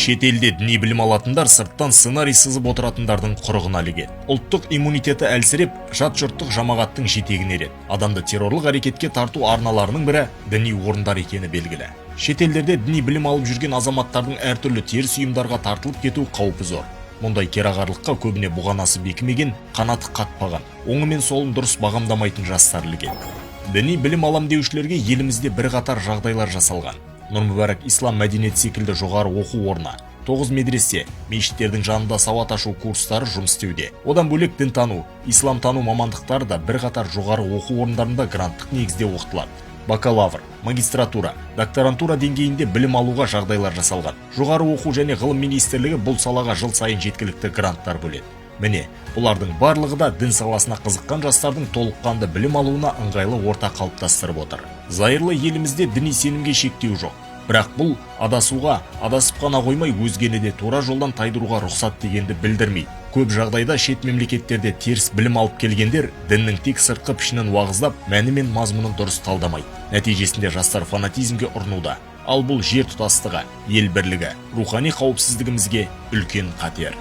Шет елде діни білім алатындар сырттан сценарий сызып отыратындардың құрығына ілігеді. Ұлттық иммунитеті әлсіреп, жат жұрттық жамағаттың жетегіне ереді. Адамды террорлық әрекетке тарту арналарының бірі діни орындар екені белгілі. Шет елдерде діни білім алып жүрген азаматтардың әртүрлі теріс ұйымдарға тартылып кету қаупі зор. Мұндай керағарлыққа көбіне бұғанасы бекімеген, қанаты қатпаған, оңы мен солын дұрыс бағамдамайтын жастар ілігеді. Діни білім алам деушілерге елімізде бірқатар жағдайлар жасалған. Нұр-Мүбарак ислам мәдениет секілді жоғары оқу орны, 9 медресе, мешіттердің жанында сауат ашу курстары жұмыс істеуде. Одан бөлек дінтану, исламтану мамандықтары да бірқатар жоғары оқу орындарында гранттық негізде оқытылады. Бакалавр, магистратура, докторантура деңгейінде білім алуға жағдайлар жасалған. Жоғары оқу және ғылым министрлігі бұл салаға жыл сайын жеткілікті гранттар бөледі. Міне, бұлардың барлығы да дін саласына қызыққан жастардың толыққанды білім алуына ыңғайлы орта қалыптастырып отыр. Зайырлы елімізде діни сенімге шектеу жоқ. Бірақ бұл адасуға, адасып қана қоймай өзгені де тура жолдан тайдыруға рұқсат дегенді білдірмейді. Көп жағдайда шет мемлекеттерде теріс білім алып келгендер діннің тек сыртқы пішінін уағыздап, мәні мен мазмұнын дұрыс талдамайды. Нәтижесінде жастар фанатизмге ұрынуда. Ал бұл жер тұтастығы, ел бірлігі, рухани қауіпсіздігімізге үлкен қатер.